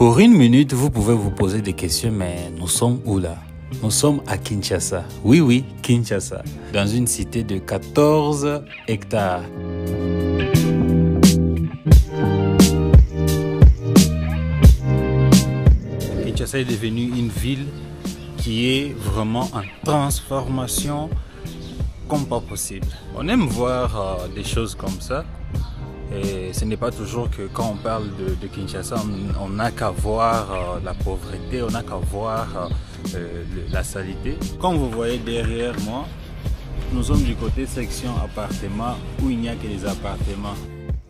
Pour une minute, vous pouvez vous poser des questions, mais nous sommes où là? Nous sommes à Kinshasa. Oui, Kinshasa. Dans une cité de 14 hectares. Kinshasa est devenue une ville qui est vraiment en transformation comme pas possible. On aime voir des choses comme ça. Et ce n'est pas toujours que quand on parle de Kinshasa, on n'a qu'à voir la pauvreté, on n'a qu'à voir la saleté. Comme vous voyez derrière moi, nous sommes du côté section appartement où il n'y a que des appartements.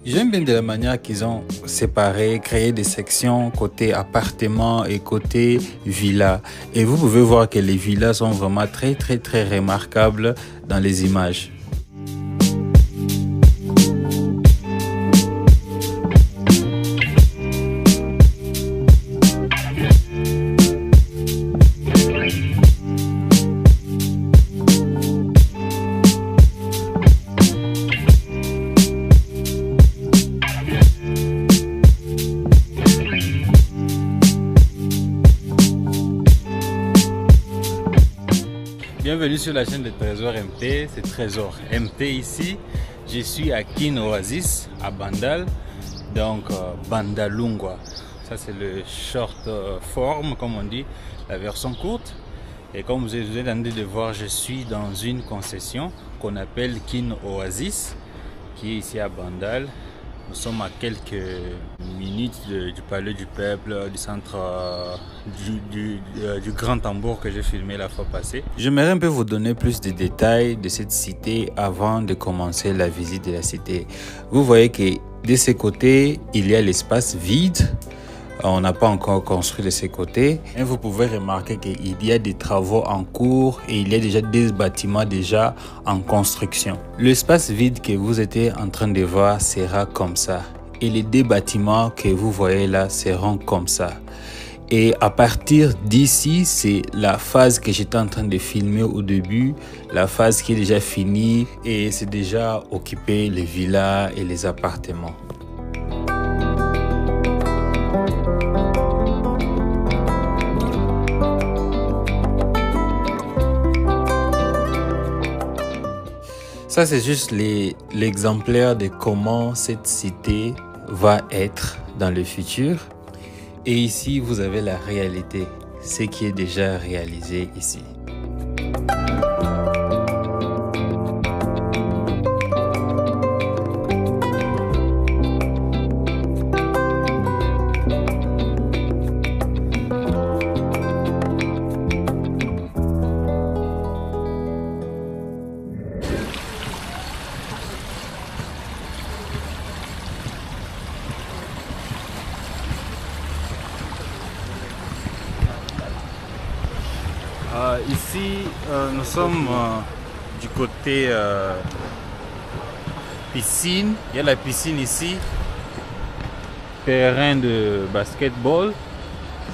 J'aime bien de la manière qu'ils ont séparé, créé des sections côté appartement et côté villa. Et vous pouvez voir que les villas sont vraiment très remarquables dans les images. Bienvenue sur la chaîne de Trésor MT, c'est Trésor MT ici. Je suis à Kin Oasis, à Bandal, donc Bandalungwa. Ça c'est le short form, comme on dit, la version courte. Et comme vous êtes en train de voir, je suis dans une concession qu'on appelle Kin Oasis, qui est ici à Bandal. Nous sommes à quelques minutes du palais du peuple, du centre du grand tambour que j'ai filmé la fois passée. J'aimerais un peu vous donner plus de détails de cette cité avant de commencer la visite de la cité. Vous voyez que de ces côtés, il y a l'espace vide. On n'a pas encore construit de ces côtés. Et vous pouvez remarquer qu'il y a des travaux en cours et il y a déjà des bâtiments déjà en construction. L'espace vide que vous êtes en train de voir sera comme ça. Et les deux bâtiments que vous voyez là seront comme ça. Et à partir d'ici, c'est la phase que j'étais en train de filmer au début, la phase qui est déjà finie et c'est déjà occupé les villas et les appartements. Ça, c'est juste l'exemplaire de comment cette cité va être dans le futur. Et ici, vous avez la réalité, ce qui est déjà réalisé ici. Ici, nous sommes du côté piscine. Il y a la piscine ici, terrain de basketball.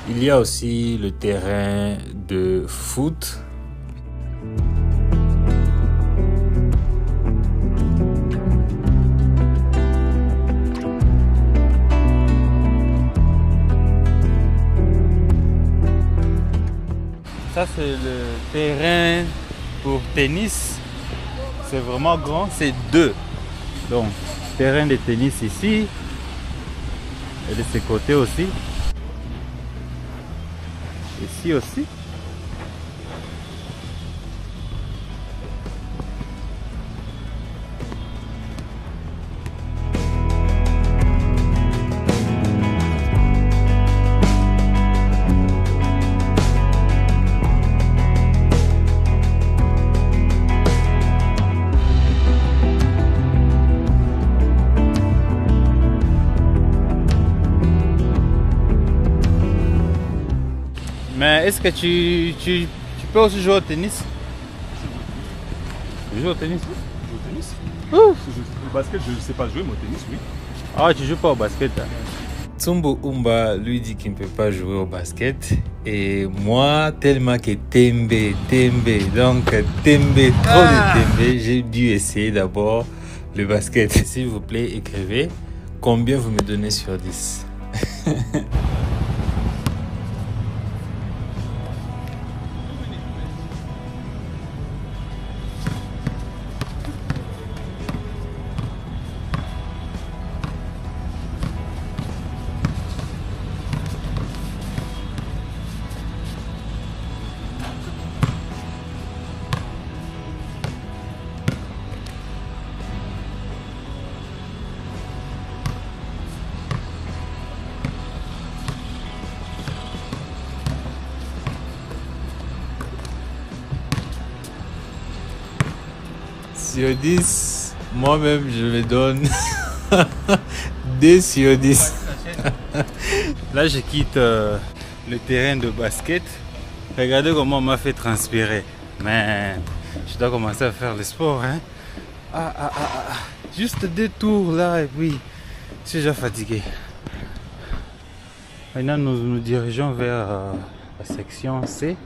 Il y a aussi le terrain de foot. Ça c'est le terrain pour tennis, c'est vraiment grand, c'est 2. Donc terrain de tennis ici et de ce côté aussi, ici aussi. Mais est-ce que tu peux aussi jouer au tennis? Tu joues au tennis? Je joue au tennis. Au basket, je ne sais pas jouer, mais au tennis, oui. Ah, tu joues pas au basket hein? Tsumbo Umba lui dit qu'il ne peut pas jouer au basket. Et moi, tellement que donc trop de Tembe, j'ai dû essayer d'abord le basket. S'il vous plaît, écrivez combien vous me donnez sur 10. sur 10, moi-même je me donne 2 sur 10. Là, je quitte le terrain de basket. Regardez comment on m'a fait transpirer. Mais je dois commencer à faire le sport. Hein. Juste 2 tours là et puis je suis déjà fatigué. Maintenant, nous nous dirigeons vers la section C.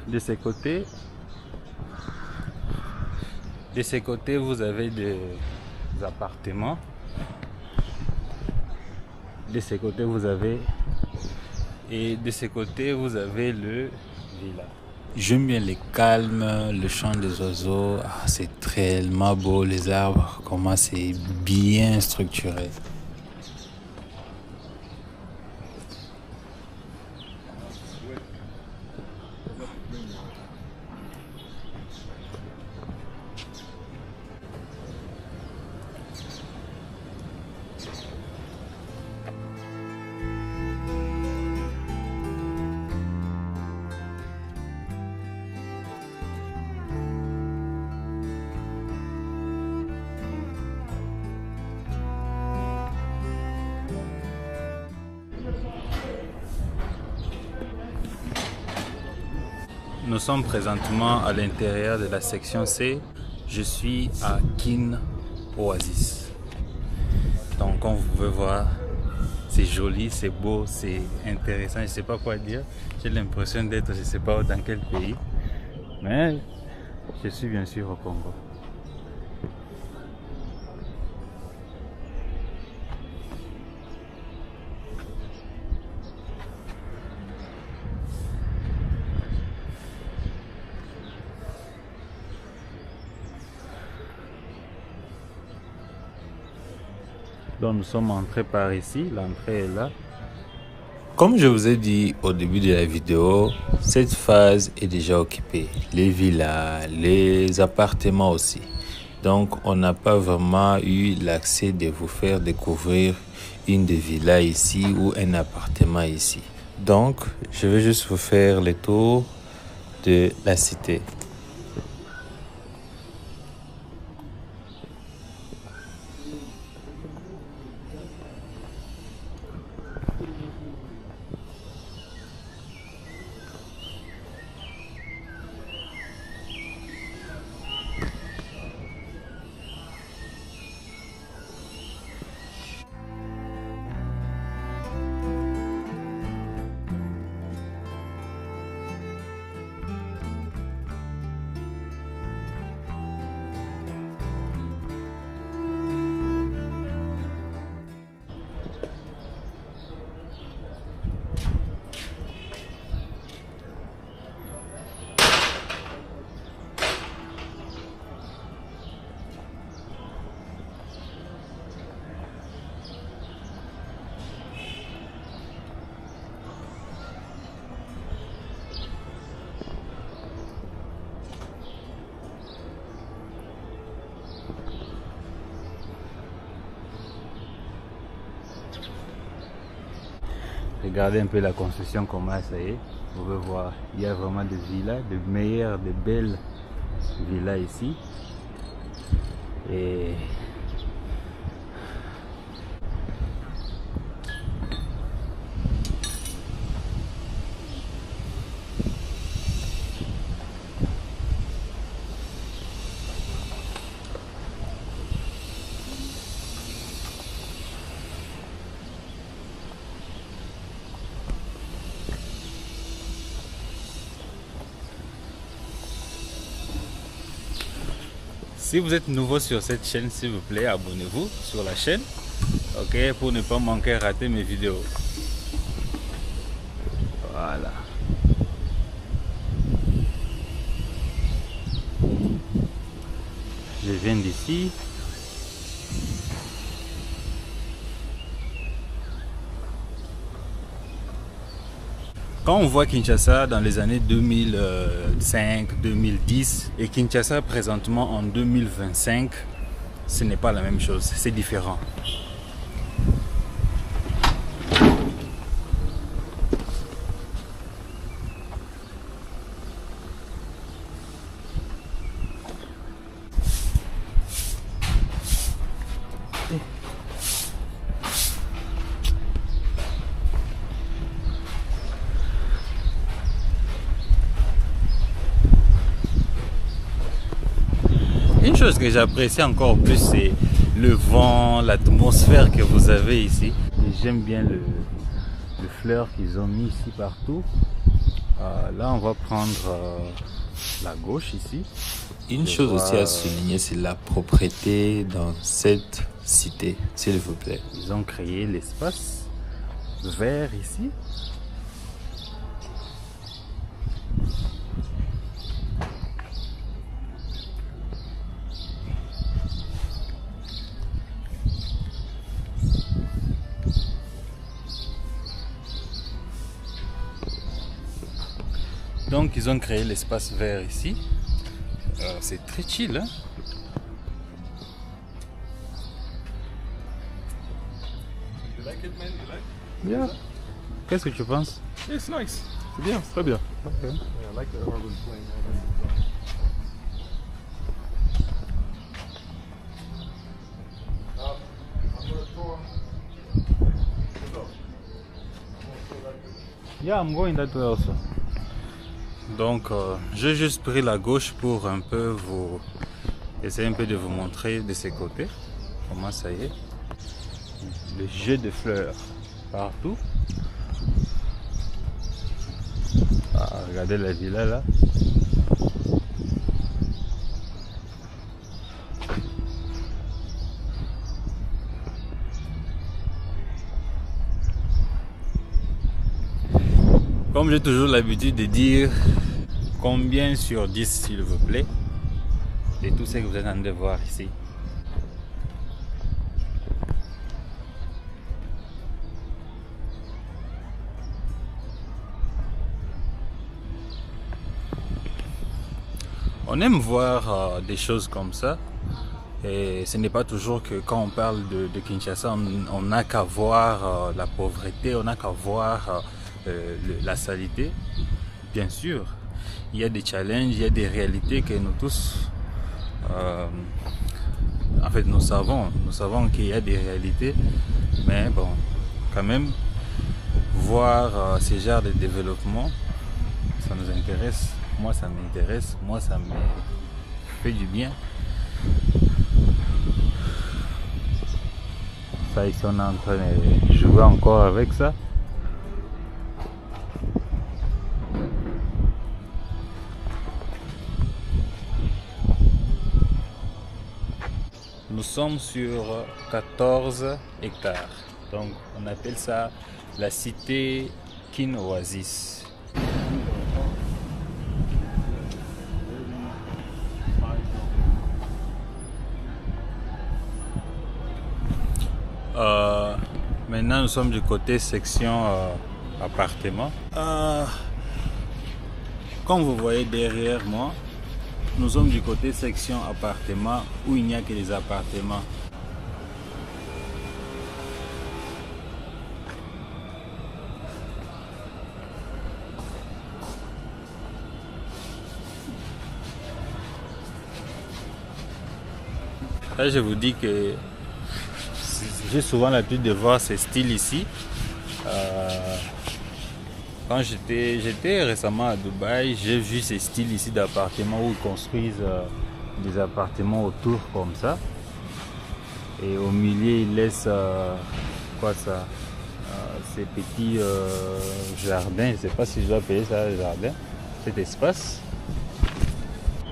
De ces côtés, vous avez des appartements. De ces côtés, vous avez le villa. J'aime bien les calmes, le chant des oiseaux. C'est tellement beau, les arbres, comment c'est bien structuré. Nous sommes présentement à l'intérieur de la section C. Je suis à Kin Oasis. Donc comme vous pouvez voir, c'est joli, c'est beau, c'est intéressant. Je ne sais pas quoi dire. J'ai l'impression d'être, je ne sais pas dans quel pays. Mais je suis bien sûr au Congo. Donc nous sommes entrés par ici, l'entrée est là. Comme je vous ai dit au début de la vidéo, cette phase est déjà occupée. Les villas, les appartements aussi. Donc on n'a pas vraiment eu l'accès de vous faire découvrir une des villas ici ou un appartement ici. Donc je vais juste vous faire le tour de la cité. Regardez un peu la construction, comment ça est. Vous pouvez voir, il y a vraiment des villas, de meilleures, de belles villas ici. Et si vous êtes nouveau sur cette chaîne, s'il vous plaît, abonnez-vous sur la chaîne, ok, pour ne pas manquer rater mes vidéos. Voilà. Je viens d'ici. Quand on voit Kinshasa dans les années 2005, 2010 et Kinshasa présentement en 2025, ce n'est pas la même chose, c'est différent. Une chose que j'apprécie encore plus, c'est le vent, l'atmosphère que vous avez ici. J'aime bien le fleur qu'ils ont mis ici partout. Là, on va prendre la gauche ici. Une chose aussi à souligner, c'est la propreté dans cette cité, s'il vous plaît. Ils ont créé l'espace vert ici. Donc ils ont créé l'espace vert ici. C'est très chill, hein? You like it, man? You like it? Yeah. Qu'est-ce que tu penses? Yeah, it's nice. C'est bien, c'est très bien. Okay. Yeah, I like the urban planning. Yeah, I'm going that way also. Donc, j'ai juste pris la gauche pour un peu vous essayer un peu de vous montrer de ces côtés comment ça y est. Le jeu de fleurs partout. Regardez la villa là. Comme j'ai toujours l'habitude de dire, combien sur 10 s'il vous plaît, de tout ce que vous êtes en train de voir ici. On aime voir des choses comme ça. Et ce n'est pas toujours que quand on parle de Kinshasa, on n'a qu'à voir la pauvreté, on n'a qu'à voir la saleté. Bien sûr, il y a des challenges, il y a des réalités que nous tous, en fait, nous savons qu'il y a des réalités, mais bon, quand même, voir ce genre de développement, ça nous intéresse. Moi, ça m'intéresse, moi, ça me fait du bien. Ça, ici, on est en train de jouer encore avec ça. Nous sommes sur 14 hectares. Donc, on appelle ça la cité Kin Oasis. Maintenant, nous sommes du côté section appartement. Comme vous voyez derrière moi, nous sommes du côté section appartement où il n'y a que des appartements. Là, je vous dis que j'ai souvent l'habitude de voir ces styles ici. Quand j'étais récemment à Dubaï, j'ai vu ces styles ici d'appartements où ils construisent des appartements autour comme ça. Et au milieu, ils laissent quoi ça, ces petits jardins. Je ne sais pas si je dois appeler ça jardin, cet espace.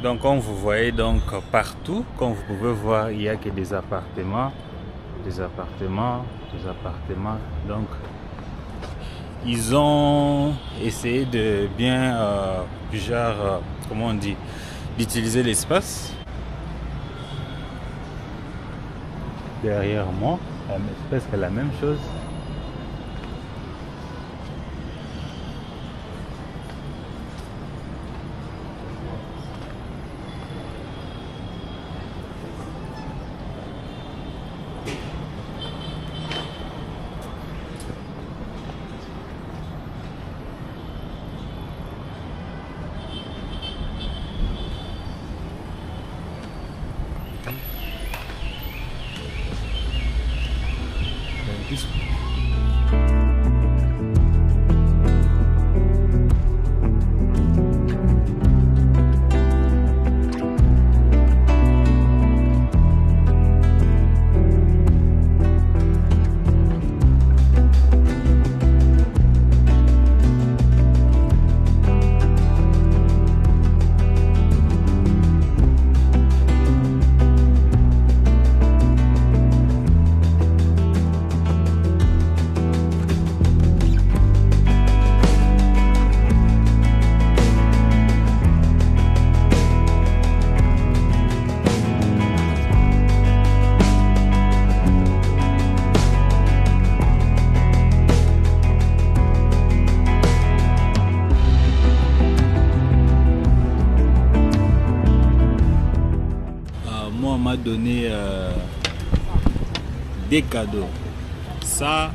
Donc comme vous voyez, donc partout, comme vous pouvez voir, il n'y a que des appartements, des appartements, des appartements. Donc ils ont essayé de bien, comment on dit, d'utiliser l'espace. Derrière moi, c'est presque la même chose. plus. Moi, on m'a donné des cadeaux. Ça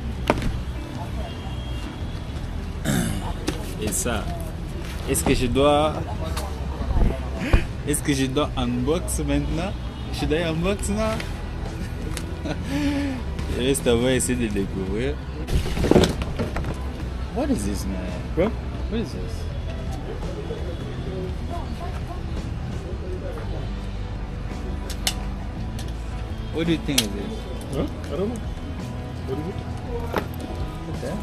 et ça. Est-ce que je dois unbox maintenant? Je dois unbox là? Je reste à voir, essayer de découvrir. What is this, man? Quoi? What is this? What do you think of this? Huh? I don't know. What is it? Okay.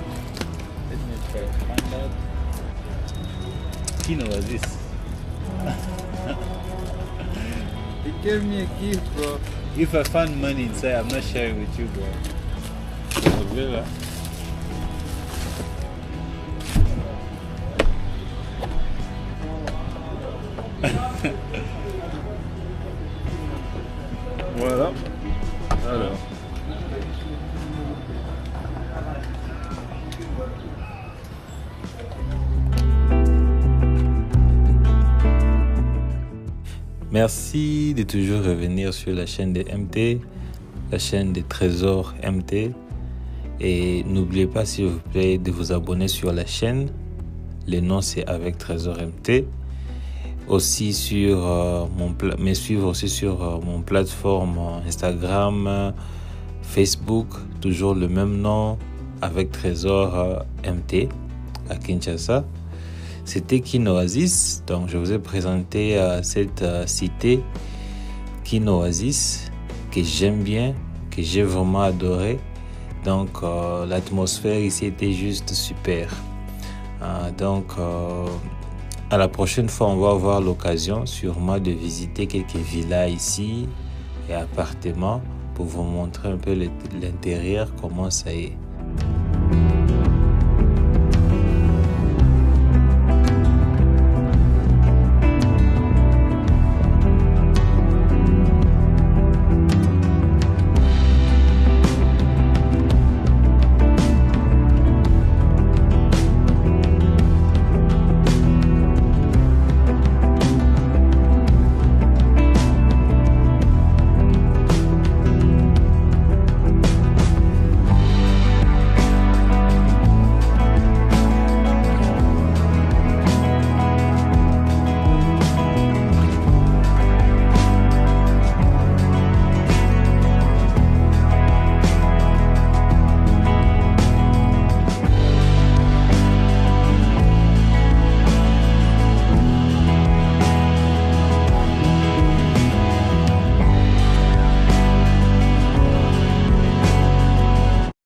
Let me try to find out. Kino was this? He gave me a gift, bro. If I find money inside, I'm not sharing with you, bro. Okay, là. Voilà. Alors. Merci de toujours revenir sur la chaîne de MT, la chaîne des trésors MT. Et n'oubliez pas, s'il vous plaît, de vous abonner sur la chaîne. Le nom, c'est Avec Trésor MT. Aussi sur me suivre aussi sur mon plateforme Instagram, Facebook, toujours le même nom, Avec Trésor MT à Kinshasa. C'était Kinoasis, donc je vous ai présenté cette cité Kinoasis que j'aime bien, que j'ai vraiment adoré. Donc l'atmosphère ici était juste super. À la prochaine fois, on va avoir l'occasion sûrement de visiter quelques villas ici et appartements pour vous montrer un peu l'intérieur, comment ça est.